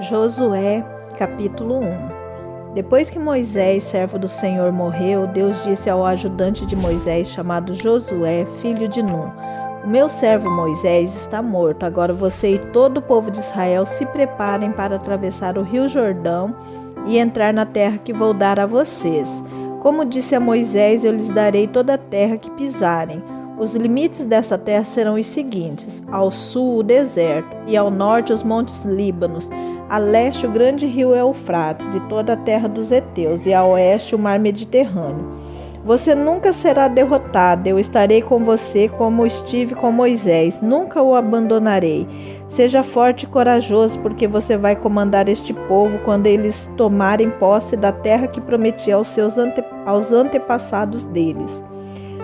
Josué, capítulo 1. Depois que Moisés, servo do Senhor, morreu, Deus disse ao ajudante de Moisés, chamado Josué, filho de Nun: O meu servo Moisés está morto. Agora você e todo o povo de Israel se preparem para atravessar o rio Jordão e entrar na terra que vou dar a vocês. Como disse a Moisés, eu lhes darei toda a terra que pisarem. Os limites dessa terra serão os seguintes: ao sul o deserto, e ao norte os montes Líbanos, a leste o grande rio Eufrates e toda a terra dos heteus, e a oeste o mar Mediterrâneo. Você nunca será derrotado, eu estarei com você como estive com Moisés, nunca o abandonarei. Seja forte e corajoso, porque você vai comandar este povo quando eles tomarem posse da terra que prometi aos antepassados deles.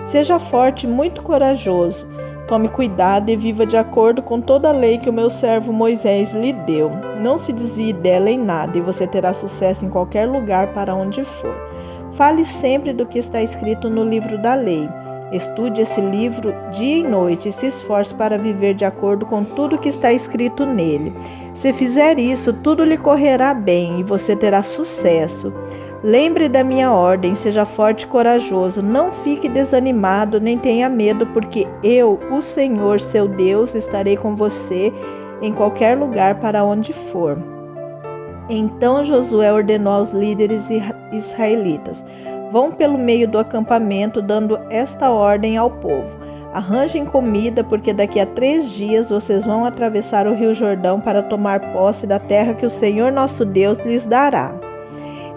Seja forte e muito corajoso. Tome cuidado e viva de acordo com toda a lei que o meu servo Moisés lhe deu. Não se desvie dela em nada e você terá sucesso em qualquer lugar para onde for. Fale sempre do que está escrito no livro da lei. Estude esse livro dia e noite e se esforce para viver de acordo com tudo que está escrito nele. Se fizer isso, tudo lhe correrá bem e você terá sucesso. Lembre da minha ordem, seja forte e corajoso, não fique desanimado nem tenha medo, porque eu, o Senhor, seu Deus, estarei com você em qualquer lugar para onde for. Então Josué ordenou aos líderes israelitas: vão pelo meio do acampamento, dando esta ordem ao povo: arranjem comida, porque daqui a 3 dias vocês vão atravessar o rio Jordão para tomar posse da terra que o Senhor nosso Deus lhes dará.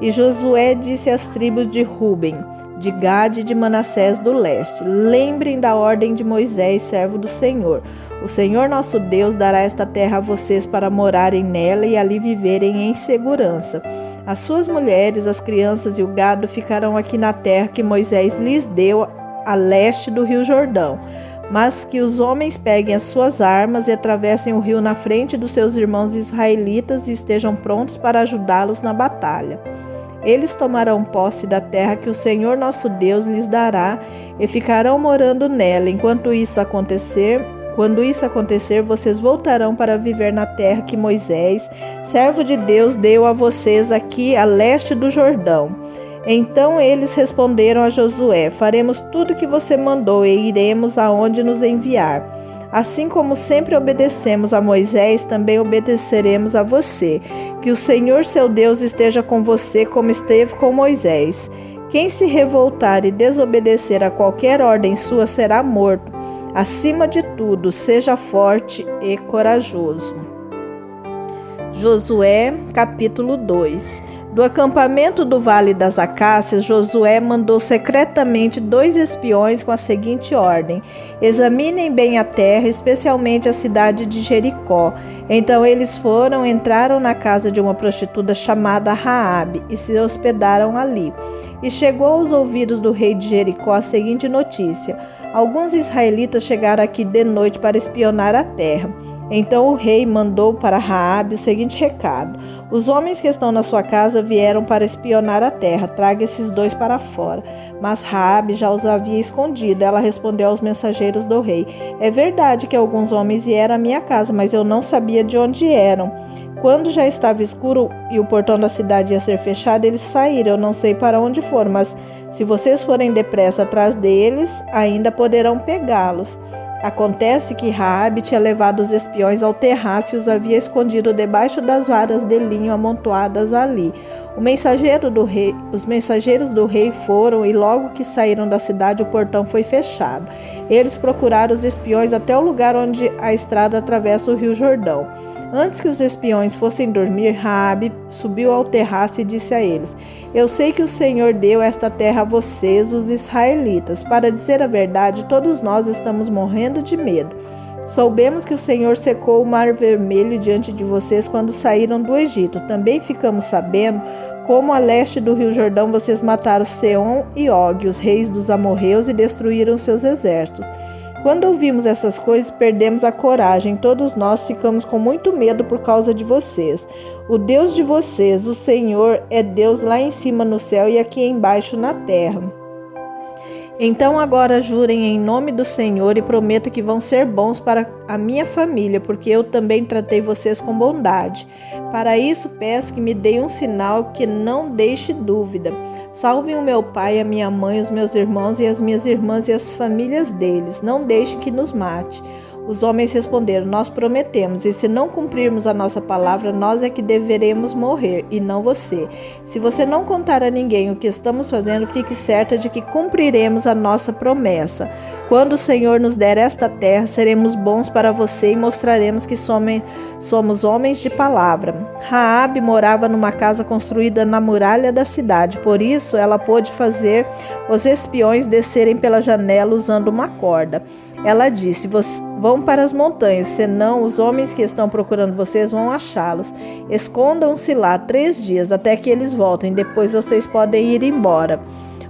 E Josué disse às tribos de Ruben, de Gade e de Manassés do leste: lembrem da ordem de Moisés, servo do Senhor. O Senhor nosso Deus dará esta terra a vocês para morarem nela e ali viverem em segurança. As suas mulheres, as crianças e o gado ficarão aqui na terra que Moisés lhes deu a leste do rio Jordão. Mas que os homens peguem as suas armas e atravessem o rio na frente dos seus irmãos israelitas e estejam prontos para ajudá-los na batalha. Eles tomarão posse da terra que o Senhor nosso Deus lhes dará e ficarão morando nela. Quando isso acontecer, vocês voltarão para viver na terra que Moisés, servo de Deus, deu a vocês aqui a leste do Jordão. Então eles responderam a Josué: faremos tudo o que você mandou e iremos aonde nos enviar. Assim como sempre obedecemos a Moisés, também obedeceremos a você. Que o Senhor seu Deus esteja com você como esteve com Moisés. Quem se revoltar e desobedecer a qualquer ordem sua será morto. Acima de tudo, seja forte e corajoso. Josué, capítulo 2. Do acampamento do Vale das Acácias, Josué mandou secretamente 2 espiões com a seguinte ordem: examinem bem a terra, especialmente a cidade de Jericó. Então eles entraram na casa de uma prostituta chamada Raabe e se hospedaram ali. E chegou aos ouvidos do rei de Jericó a seguinte notícia: alguns israelitas chegaram aqui de noite para espionar a terra. Então o rei mandou para Raabe o seguinte recado: os homens que estão na sua casa vieram para espionar a terra, traga esses 2 para fora. Mas Raabe já os havia escondido. Ela respondeu aos mensageiros do rei: é verdade que alguns homens vieram à minha casa, mas eu não sabia de onde eram. Quando já estava escuro e o portão da cidade ia ser fechado, eles saíram. Eu não sei para onde foram, mas se vocês forem depressa atrás deles, ainda poderão pegá-los. Acontece que Raabe tinha levado os espiões ao terraço e os havia escondido debaixo das varas de linho amontoadas ali. Os mensageiros do rei foram e logo que saíram da cidade o portão foi fechado. Eles procuraram os espiões até o lugar onde a estrada atravessa o rio Jordão. Antes que os espiões fossem dormir, Raabe subiu ao terraço e disse a eles: eu sei que o Senhor deu esta terra a vocês, os israelitas. Para dizer a verdade, todos nós estamos morrendo de medo. Soubemos que o Senhor secou o Mar Vermelho diante de vocês quando saíram do Egito. Também ficamos sabendo como a leste do rio Jordão vocês mataram Seom e Og, os reis dos amorreus, e destruíram seus exércitos. Quando ouvimos essas coisas, perdemos a coragem. Todos nós ficamos com muito medo por causa de vocês. O Deus de vocês, o Senhor, é Deus lá em cima no céu e aqui embaixo na terra. Então agora jurem em nome do Senhor e prometam que vão ser bons para a minha família, porque eu também tratei vocês com bondade. Para isso peço que me deem um sinal que não deixe dúvida. Salvem o meu pai, a minha mãe, os meus irmãos e as minhas irmãs e as famílias deles. Não deixe que nos mate. Os homens responderam: nós prometemos, e se não cumprirmos a nossa palavra, nós é que deveremos morrer, e não você. Se você não contar a ninguém o que estamos fazendo, fique certa de que cumpriremos a nossa promessa. Quando o Senhor nos der esta terra, seremos bons para você e mostraremos que somos homens de palavra. Raabe morava numa casa construída na muralha da cidade, por isso ela pôde fazer os espiões descerem pela janela usando uma corda. Ela disse: vão para as montanhas, senão os homens que estão procurando vocês vão achá-los. Escondam-se lá 3 dias até que eles voltem, depois vocês podem ir embora.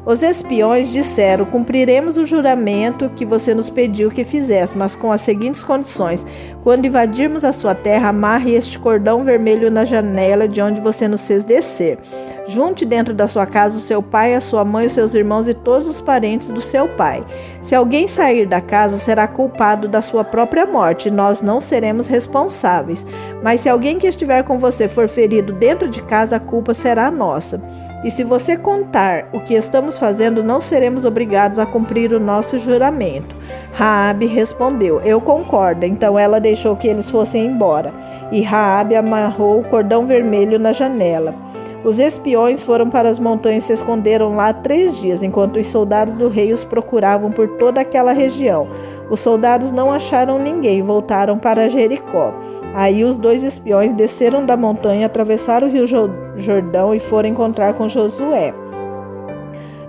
Os espiões disseram: cumpriremos o juramento que você nos pediu que fizéssemos, mas com as seguintes condições: quando invadirmos a sua terra, amarre este cordão vermelho na janela de onde você nos fez descer. Junte dentro da sua casa o seu pai, a sua mãe, os seus irmãos e todos os parentes do seu pai. Se alguém sair da casa, será culpado da sua própria morte, e nós não seremos responsáveis. Mas se alguém que estiver com você for ferido dentro de casa, a culpa será nossa. E se você contar o que estamos fazendo, não seremos obrigados a cumprir o nosso juramento. Raabe respondeu: eu concordo. Então ela deixou que eles fossem embora. E Raabe amarrou o cordão vermelho na janela. Os espiões foram para as montanhas e se esconderam lá 3 dias, enquanto os soldados do rei os procuravam por toda aquela região. Os soldados não acharam ninguém e voltaram para Jericó. Aí os 2 espiões desceram da montanha, atravessaram o rio Jordão e foram encontrar com Josué.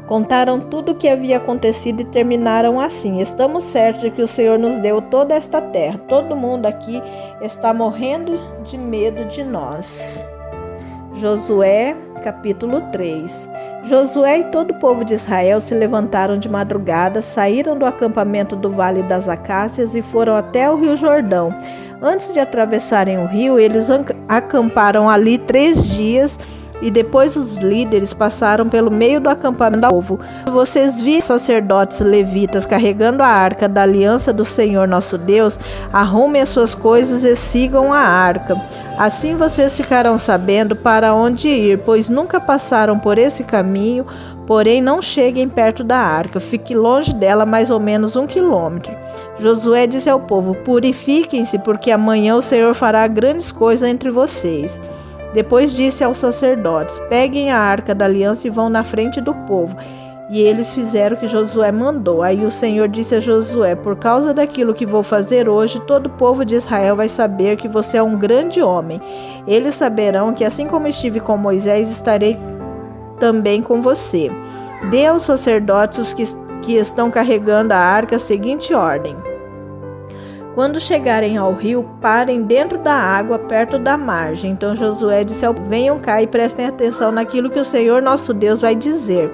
Contaram tudo o que havia acontecido e terminaram assim: estamos certos de que o Senhor nos deu toda esta terra. Todo mundo aqui está morrendo de medo de nós. Josué, capítulo 3. Josué e todo o povo de Israel se levantaram de madrugada, saíram do acampamento do Vale das Acácias e foram até o rio Jordão. Antes de atravessarem o rio, eles acamparam ali 3 dias e depois os líderes passaram pelo meio do acampamento do povo. Vocês viram sacerdotes levitas carregando a arca da aliança do Senhor nosso Deus? Arrumem as suas coisas e sigam a arca. Assim vocês ficarão sabendo para onde ir, pois nunca passaram por esse caminho. Porém, não cheguem perto da arca, fique longe dela mais ou menos 1 quilômetro. Josué disse ao povo: purifiquem-se, porque amanhã o Senhor fará grandes coisas entre vocês. Depois disse aos sacerdotes: peguem a arca da aliança e vão na frente do povo. E eles fizeram o que Josué mandou. Aí o Senhor disse a Josué: por causa daquilo que vou fazer hoje, todo o povo de Israel vai saber que você é um grande homem. Eles saberão que assim como estive com Moisés, estarei também com você. Dê aos sacerdotes os que estão carregando a arca a seguinte ordem: quando chegarem ao rio, parem dentro da água, perto da margem. Então Josué disse ao povo: venham cá e prestem atenção naquilo que o Senhor nosso Deus vai dizer.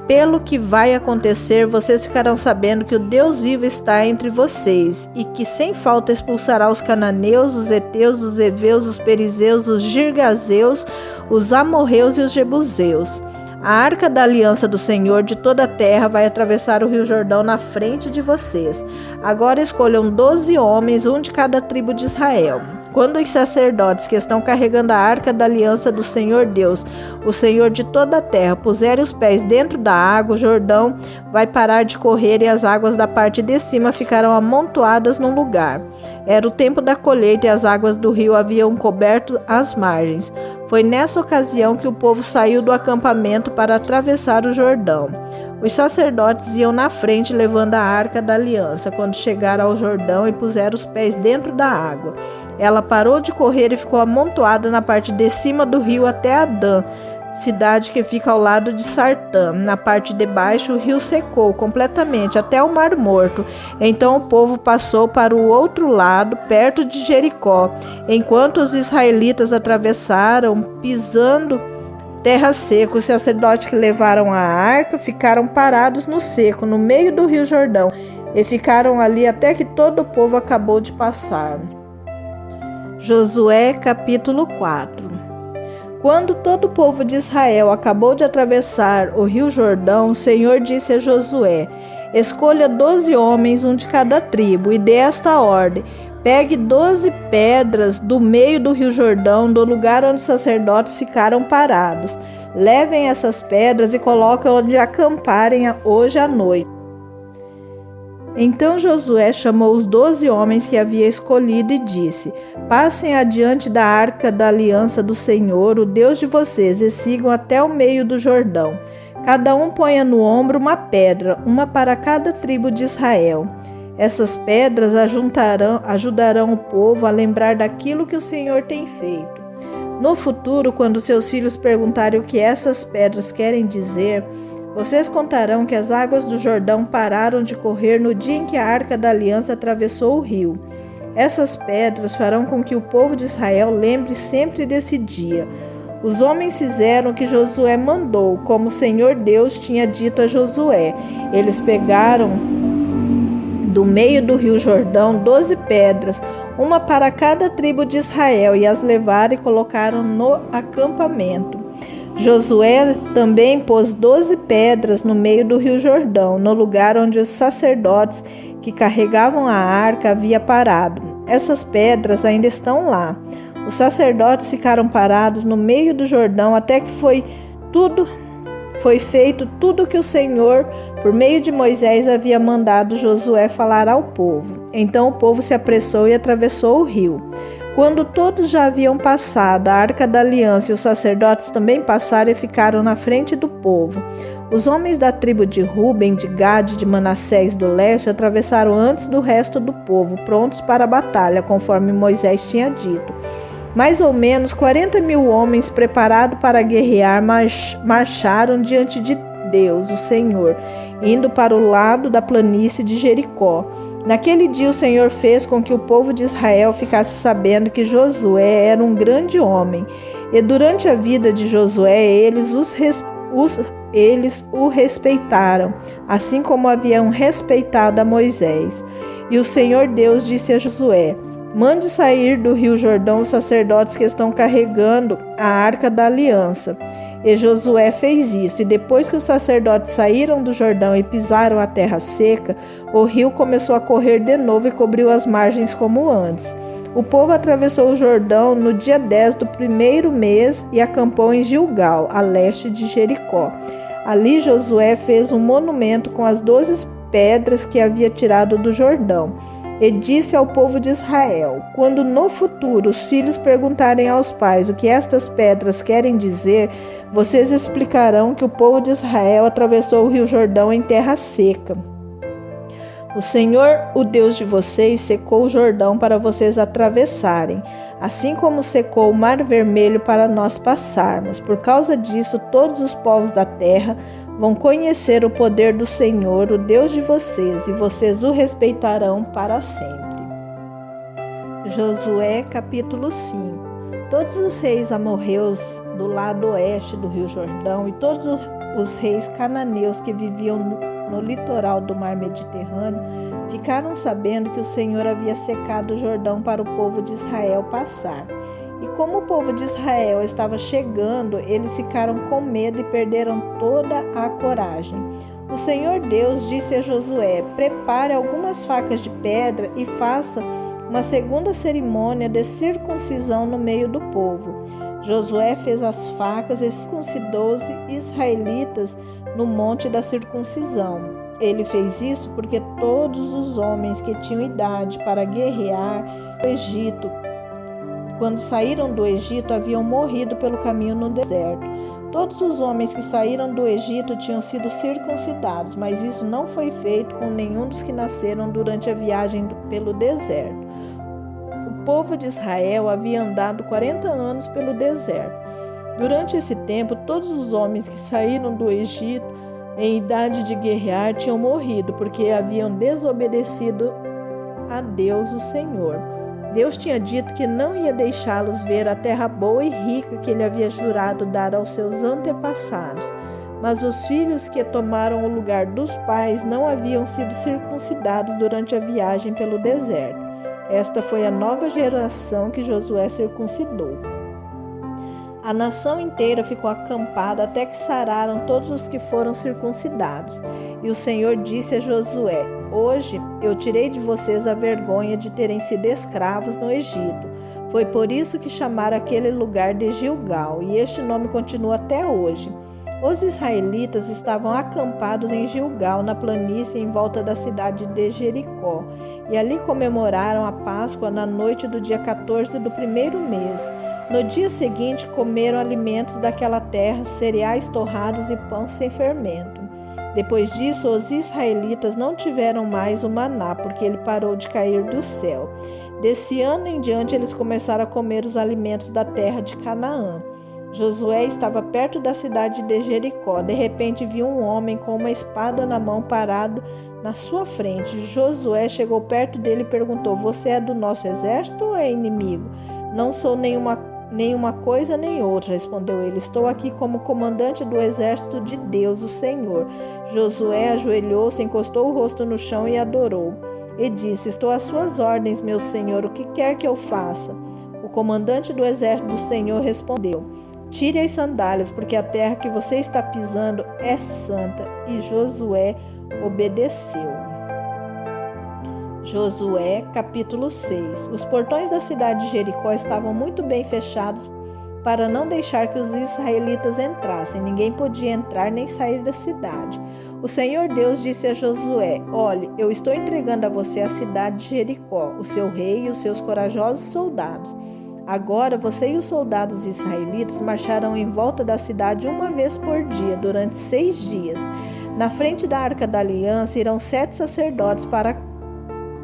Pelo que vai acontecer, vocês ficarão sabendo que o Deus vivo está entre vocês, e que sem falta expulsará os cananeus, os heteus, os heveus, os perizeus, os girgazeus, os amorreus e os jebuseus. A arca da aliança do Senhor de toda a terra vai atravessar o rio Jordão na frente de vocês. Agora escolham 12 homens, um de cada tribo de Israel. Quando os sacerdotes que estão carregando a arca da aliança do Senhor Deus, o Senhor de toda a terra, puserem os pés dentro da água, o Jordão vai parar de correr e as águas da parte de cima ficarão amontoadas num lugar. Era o tempo da colheita e as águas do rio haviam coberto as margens. Foi nessa ocasião que o povo saiu do acampamento para atravessar o Jordão. Os sacerdotes iam na frente levando a arca da aliança, quando chegaram ao Jordão e puseram os pés dentro da água. Ela parou de correr e ficou amontoada na parte de cima do rio até Adã, cidade que fica ao lado de Sartã. Na parte de baixo, o rio secou completamente até o Mar Morto. Então o povo passou para o outro lado, perto de Jericó, enquanto os israelitas atravessaram, pisando terra seca. Os sacerdotes que levaram a arca ficaram parados no seco, no meio do rio Jordão, e ficaram ali até que todo o povo acabou de passar. Josué capítulo 4. Quando todo o povo de Israel acabou de atravessar o rio Jordão, o Senhor disse a Josué: escolha 12 homens, um de cada tribo, e dê esta ordem: pegue 12 pedras do meio do rio Jordão, do lugar onde os sacerdotes ficaram parados. Levem essas pedras e coloquem onde acamparem hoje à noite. Então Josué chamou os 12 homens que havia escolhido e disse: passem adiante da arca da aliança do Senhor, o Deus de vocês, e sigam até o meio do Jordão. Cada um ponha no ombro uma pedra, uma para cada tribo de Israel. Essas pedras ajudarão o povo a lembrar daquilo que o Senhor tem feito. No futuro, quando seus filhos perguntarem o que essas pedras querem dizer, vocês contarão que as águas do Jordão pararam de correr no dia em que a Arca da Aliança atravessou o rio. Essas pedras farão com que o povo de Israel lembre sempre desse dia. Os homens fizeram o que Josué mandou, como o Senhor Deus tinha dito a Josué. Eles pegaram do meio do rio Jordão 12 pedras, uma para cada tribo de Israel, e as levaram e colocaram no acampamento. Josué também pôs 12 pedras no meio do rio Jordão, no lugar onde os sacerdotes que carregavam a arca haviam parado. Essas pedras ainda estão lá. Os sacerdotes ficaram parados no meio do Jordão até que foi feito tudo o que o Senhor, por meio de Moisés, havia mandado Josué falar ao povo. Então o povo se apressou e atravessou o rio. Quando todos já haviam passado, a Arca da Aliança e os sacerdotes também passaram e ficaram na frente do povo. Os homens da tribo de Ruben, de Gade, de Manassés do leste atravessaram antes do resto do povo, prontos para a batalha, conforme Moisés tinha dito. Mais ou menos 40.000 homens preparados para guerrear marcharam diante de Deus, o Senhor, indo para o lado da planície de Jericó. Naquele dia o Senhor fez com que o povo de Israel ficasse sabendo que Josué era um grande homem, e durante a vida de Josué eles o respeitaram, assim como haviam respeitado a Moisés. E o Senhor Deus disse a Josué: mande sair do rio Jordão os sacerdotes que estão carregando a Arca da Aliança. E Josué fez isso, e depois que os sacerdotes saíram do Jordão e pisaram a terra seca, o rio começou a correr de novo e cobriu as margens como antes. O povo atravessou o Jordão no dia 10 do primeiro mês e acampou em Gilgal, a leste de Jericó. Ali Josué fez um monumento com as 12 pedras que havia tirado do Jordão. E disse ao povo de Israel: quando no futuro os filhos perguntarem aos pais o que estas pedras querem dizer, vocês explicarão que o povo de Israel atravessou o rio Jordão em terra seca. O Senhor, o Deus de vocês, secou o Jordão para vocês atravessarem, assim como secou o Mar Vermelho para nós passarmos. Por causa disso, todos os povos da terra vão conhecer o poder do Senhor, o Deus de vocês, e vocês o respeitarão para sempre. Josué capítulo 5. Todos os reis amorreus do lado oeste do rio Jordão e todos os reis cananeus que viviam no litoral do mar Mediterrâneo ficaram sabendo que o Senhor havia secado o Jordão para o povo de Israel passar. E como o povo de Israel estava chegando, eles ficaram com medo e perderam toda a coragem. O Senhor Deus disse a Josué: prepare algumas facas de pedra e faça uma segunda cerimônia de circuncisão no meio do povo. Josué fez as facas e circuncidou os israelitas no monte da circuncisão. Ele fez isso porque todos os homens que tinham idade para guerrear no Egito, quando saíram do Egito, haviam morrido pelo caminho no deserto. Todos os homens que saíram do Egito tinham sido circuncidados, mas isso não foi feito com nenhum dos que nasceram durante a viagem pelo deserto. O povo de Israel havia andado 40 anos pelo deserto. Durante esse tempo, todos os homens que saíram do Egito em idade de guerrear tinham morrido, porque haviam desobedecido a Deus, o Senhor. Deus tinha dito que não ia deixá-los ver a terra boa e rica que ele havia jurado dar aos seus antepassados. Mas os filhos que tomaram o lugar dos pais não haviam sido circuncidados durante a viagem pelo deserto. Esta foi a nova geração que Josué circuncidou. A nação inteira ficou acampada até que sararam todos os que foram circuncidados. E o Senhor disse a Josué: Hoje eu tirei de vocês a vergonha de terem sido escravos no Egito. Foi por isso que chamaram aquele lugar de Gilgal, e este nome continua até hoje. Os israelitas estavam acampados em Gilgal, na planície em volta da cidade de Jericó, e ali comemoraram a Páscoa na noite do dia 14 do primeiro mês. No dia seguinte, comeram alimentos daquela terra, cereais torrados e pão sem fermento. Depois disso, os israelitas não tiveram mais o maná, porque ele parou de cair do céu. Desse ano em diante, eles começaram a comer os alimentos da terra de Canaã. Josué estava perto da cidade de Jericó. De repente viu um homem com uma espada na mão parado na sua frente. Josué chegou perto dele e perguntou: Você é do nosso exército ou é inimigo? Não sou nenhuma coisa nem outra, respondeu ele. Estou aqui como comandante do exército de Deus, o Senhor. Josué ajoelhou-se, encostou o rosto no chão e adorou. E disse: Estou às suas ordens, meu senhor, o que quer que eu faça? O comandante do exército do Senhor respondeu: Tire as sandálias, porque a terra que você está pisando é santa. E Josué obedeceu. Josué, capítulo 6. Os portões da cidade de Jericó estavam muito bem fechados para não deixar que os israelitas entrassem. Ninguém podia entrar nem sair da cidade. O Senhor Deus disse a Josué: Olhe, eu estou entregando a você a cidade de Jericó, o seu rei e os seus corajosos soldados. Agora você e os soldados israelitas marcharão em volta da cidade uma vez por dia, durante 6 dias. Na frente da Arca da Aliança irão 7 sacerdotes, para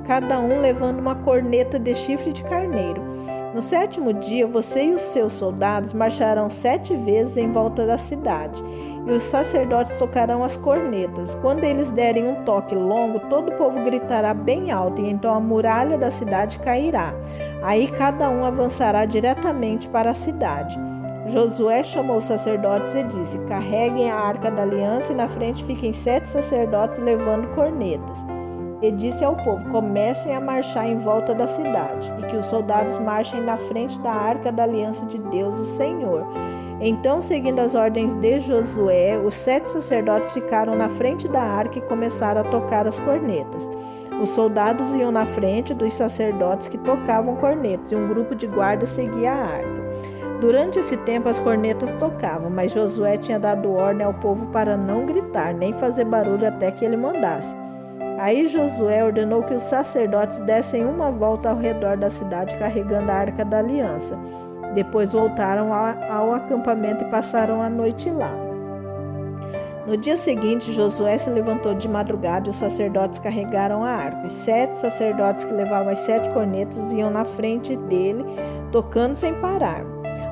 cada um levando uma corneta de chifre de carneiro. No 7º dia, você e os seus soldados marcharão 7 vezes em volta da cidade, e os sacerdotes tocarão as cornetas. Quando eles derem um toque longo, todo o povo gritará bem alto, e então a muralha da cidade cairá. Aí cada um avançará diretamente para a cidade. Josué chamou os sacerdotes e disse: Carreguem a Arca da Aliança e na frente fiquem 7 sacerdotes levando cornetas. E disse ao povo: Comecem a marchar em volta da cidade, e que os soldados marchem na frente da Arca da Aliança de Deus, o Senhor. Então, seguindo as ordens de Josué, os 7 sacerdotes ficaram na frente da arca e começaram a tocar as cornetas. Os soldados iam na frente dos sacerdotes que tocavam cornetas, e um grupo de guardas seguia a arca. Durante esse tempo as cornetas tocavam, mas Josué tinha dado ordem ao povo para não gritar, nem fazer barulho até que ele mandasse. Aí Josué ordenou que os sacerdotes dessem uma volta ao redor da cidade carregando a Arca da Aliança. Depois voltaram ao acampamento e passaram a noite lá. No dia seguinte, Josué se levantou de madrugada e os sacerdotes carregaram a arca. Os 7 sacerdotes que levavam as 7 cornetas iam na frente dele, tocando sem parar.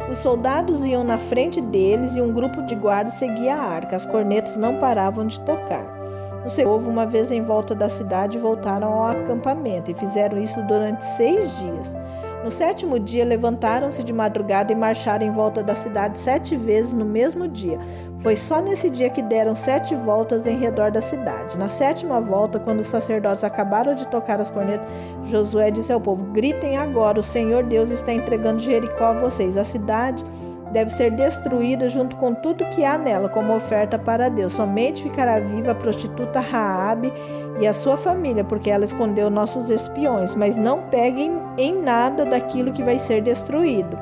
Os soldados iam na frente deles e um grupo de guardas seguia a arca. As cornetas não paravam de tocar. O povo, uma vez em volta da cidade, voltaram ao acampamento e fizeram isso durante 6 dias. No 7º dia, levantaram-se de madrugada e marcharam em volta da cidade 7 vezes no mesmo dia. Foi só nesse dia que deram 7 voltas em redor da cidade. Na 7ª volta, quando os sacerdotes acabaram de tocar as cornetas, Josué disse ao povo: Gritem agora, o Senhor Deus está entregando Jericó a vocês. A cidade deve ser destruída junto com tudo que há nela como oferta para Deus. Somente ficará viva a prostituta Raabe e a sua família, porque ela escondeu nossos espiões. Mas não peguem em nada daquilo que vai ser destruído.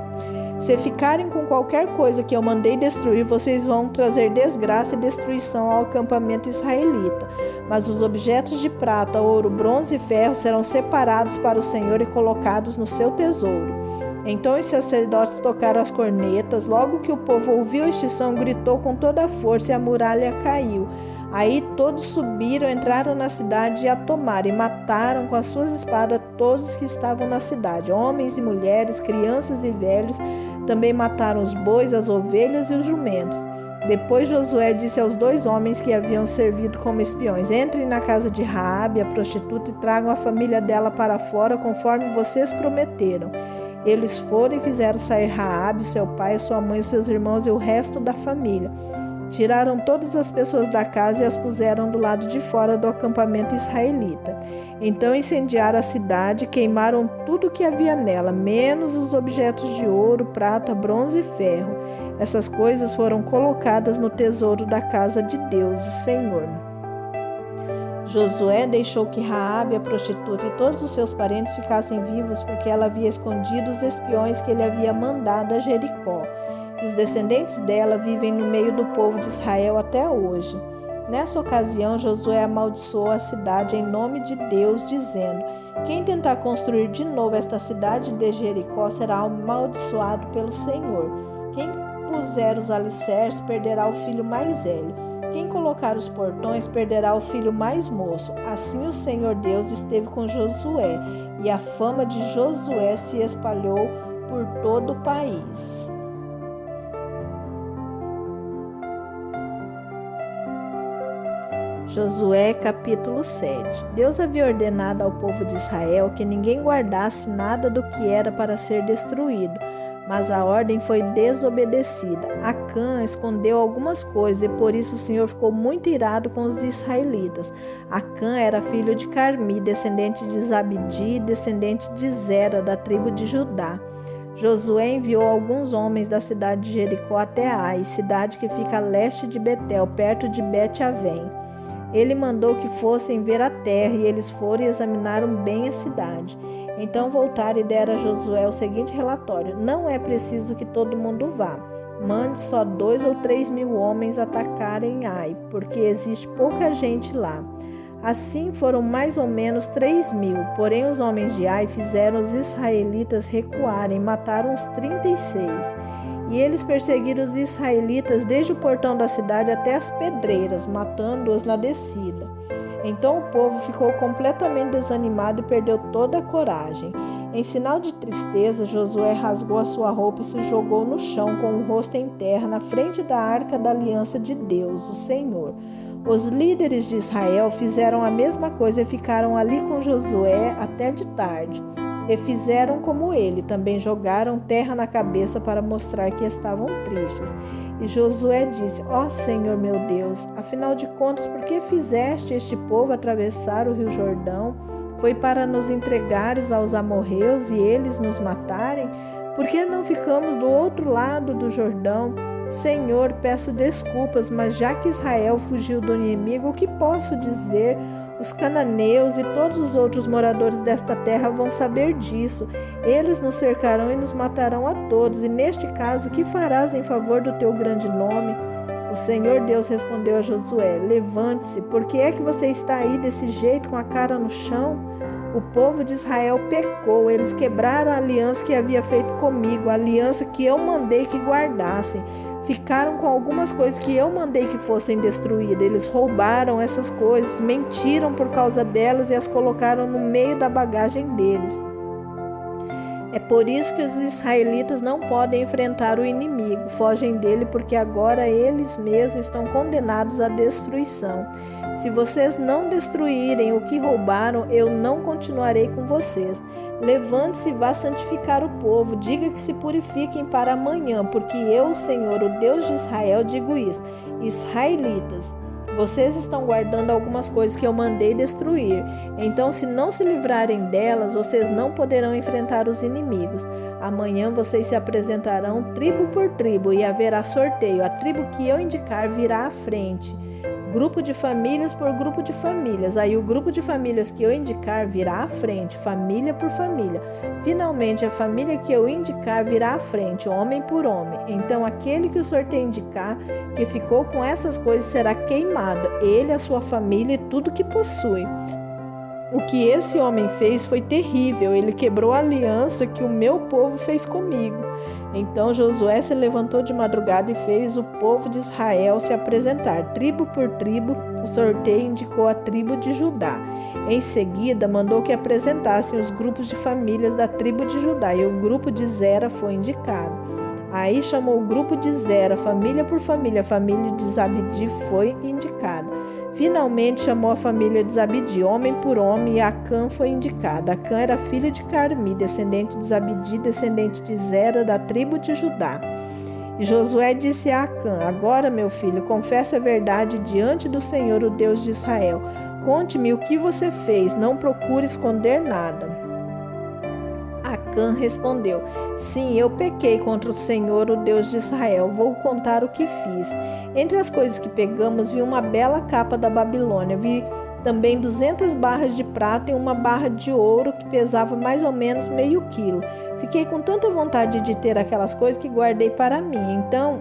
Se ficarem com qualquer coisa que eu mandei destruir, vocês vão trazer desgraça e destruição ao acampamento israelita. Mas os objetos de prata, ouro, bronze e ferro serão separados para o Senhor e colocados no seu tesouro. Então os sacerdotes tocaram as cornetas. Logo que o povo ouviu este som, gritou com toda a força e a muralha caiu. Aí todos subiram, entraram na cidade e a tomaram, e mataram com as suas espadas todos os que estavam na cidade, homens e mulheres, crianças e velhos. Também mataram os bois, as ovelhas e os jumentos. Depois Josué disse aos 2 homens que haviam servido como espiões: Entrem na casa de Raabe, a prostituta, e tragam a família dela para fora, conforme vocês prometeram. Eles foram e fizeram sair Raabe, seu pai, sua mãe, seus irmãos e o resto da família. Tiraram todas as pessoas da casa e as puseram do lado de fora do acampamento israelita. Então incendiaram a cidade, queimaram tudo que havia nela, menos os objetos de ouro, prata, bronze e ferro. Essas coisas foram colocadas no tesouro da casa de Deus, o Senhor. Josué deixou que Raabe, a prostituta, e todos os seus parentes ficassem vivos, porque ela havia escondido os espiões que ele havia mandado a Jericó. E os descendentes dela vivem no meio do povo de Israel até hoje. Nessa ocasião, Josué amaldiçoou a cidade em nome de Deus, dizendo: quem tentar construir de novo esta cidade de Jericó será amaldiçoado pelo Senhor. Quem puser os alicerces perderá o filho mais velho. Quem colocar os portões perderá o filho mais moço. Assim o Senhor Deus esteve com Josué, e a fama de Josué se espalhou por todo o país. Josué capítulo 7. Deus havia ordenado ao povo de Israel que ninguém guardasse nada do que era para ser destruído, mas a ordem foi desobedecida. Acã escondeu algumas coisas e por isso o Senhor ficou muito irado com os israelitas. Acã era filho de Carmi, descendente de Zabdi, descendente de Zera, da tribo de Judá. Josué enviou alguns homens da cidade de Jericó até Ai, cidade que fica a leste de Betel, perto de Bet-Avém. Ele mandou que fossem ver a terra, e eles foram e examinaram bem a cidade. Então voltaram e deram a Josué o seguinte relatório: não é preciso que todo mundo vá. Mande só 2 ou 3 mil homens atacarem Ai, porque existe pouca gente lá. Assim foram mais ou menos 3 mil, porém os homens de Ai fizeram os israelitas recuarem, mataram os 36. E eles perseguiram os israelitas desde o portão da cidade até as pedreiras, matando-os na descida. Então o povo ficou completamente desanimado e perdeu toda a coragem. Em sinal de tristeza, Josué rasgou a sua roupa e se jogou no chão com o rosto em terra, na frente da arca da aliança de Deus, o Senhor. Os líderes de Israel fizeram a mesma coisa e ficaram ali com Josué até de tarde. E fizeram como ele, também jogaram terra na cabeça para mostrar que estavam tristes. E Josué disse: ó Senhor meu Deus, afinal de contas, por que fizeste este povo atravessar o rio Jordão? Foi para nos entregares aos amorreus e eles nos matarem? Por que não ficamos do outro lado do Jordão? Senhor, peço desculpas, mas já que Israel fugiu do inimigo, o que posso dizer? Os cananeus e todos os outros moradores desta terra vão saber disso. Eles nos cercarão e nos matarão a todos. E neste caso, o que farás em favor do teu grande nome? O Senhor Deus respondeu a Josué: levante-se, por que é que você está aí desse jeito com a cara no chão? O povo de Israel pecou, eles quebraram a aliança que havia feito comigo, a aliança que eu mandei que guardassem. Ficaram com algumas coisas que eu mandei que fossem destruídas. Eles roubaram essas coisas, mentiram por causa delas e as colocaram no meio da bagagem deles. É por isso que os israelitas não podem enfrentar o inimigo, fogem dele porque agora eles mesmos estão condenados à destruição. Se vocês não destruírem o que roubaram, eu não continuarei com vocês. Levante-se e vá santificar o povo, diga que se purifiquem para amanhã, porque eu, o Senhor, o Deus de Israel, digo isso. Israelitas, vocês estão guardando algumas coisas que eu mandei destruir. Então, se não se livrarem delas, vocês não poderão enfrentar os inimigos. Amanhã vocês se apresentarão tribo por tribo e haverá sorteio. A tribo que eu indicar virá à frente. Grupo de famílias por grupo de famílias. Aí o grupo de famílias que eu indicar virá à frente, família por família. Finalmente, a família que eu indicar virá à frente, homem por homem. Então, aquele que o sorteio indicar, que ficou com essas coisas, será queimado, ele, a sua família e tudo que possui. O que esse homem fez foi terrível, ele quebrou a aliança que o meu povo fez comigo. Então Josué se levantou de madrugada e fez o povo de Israel se apresentar, tribo por tribo. O sorteio indicou a tribo de Judá. Em seguida, mandou que apresentassem os grupos de famílias da tribo de Judá, e o grupo de Zera foi indicado. Aí chamou o grupo de Zera, família por família, a família de Zabdi foi indicada. Finalmente chamou a família de Zabdi, homem por homem, e Acã foi indicada. Acã era filho de Carmi, descendente de Zabdi, descendente de Zera, da tribo de Judá. E Josué disse a Acã: Agora, meu filho, confessa a verdade diante do Senhor, o Deus de Israel. Conte-me o que você fez, não procure esconder nada. Acã respondeu: Sim, eu pequei contra o Senhor, o Deus de Israel. Vou contar o que fiz. Entre as coisas que pegamos, vi uma bela capa da Babilônia. Vi também 200 barras de prata e uma barra de ouro que pesava mais ou menos meio quilo. Fiquei com tanta vontade de ter aquelas coisas que guardei para mim. Então,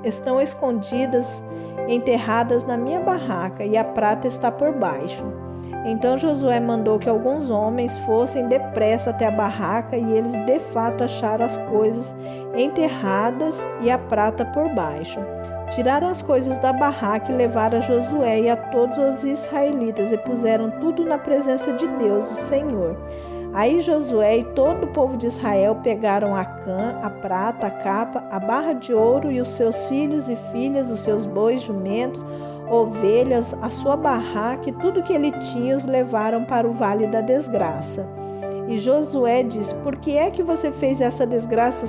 estão escondidas, enterradas na minha barraca, e a prata está por baixo. Então Josué mandou que alguns homens fossem depressa até a barraca, e eles de fato acharam as coisas enterradas e a prata por baixo. Tiraram as coisas da barraca e levaram a Josué e a todos os israelitas e puseram tudo na presença de Deus, o Senhor. Aí Josué e todo o povo de Israel pegaram Acã, a prata, a capa, a barra de ouro e os seus filhos e filhas, os seus bois, jumentos, ovelhas, a sua barraca e tudo que ele tinha, os levaram para o vale da desgraça. E Josué disse: Por que é que você fez essa desgraça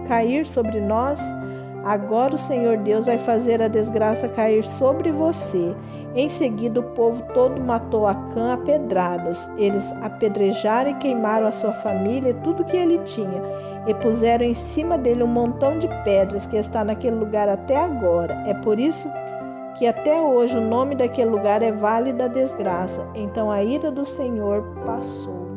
cair sobre nós? Agora o Senhor Deus vai fazer a desgraça cair sobre você. Em seguida o povo todo matou Acã a pedradas. Eles apedrejaram e queimaram a sua família e tudo que ele tinha, e puseram em cima dele um montão de pedras que está naquele lugar até agora. É por isso que até hoje o nome daquele lugar é Vale da Desgraça. Então a ira do Senhor passou.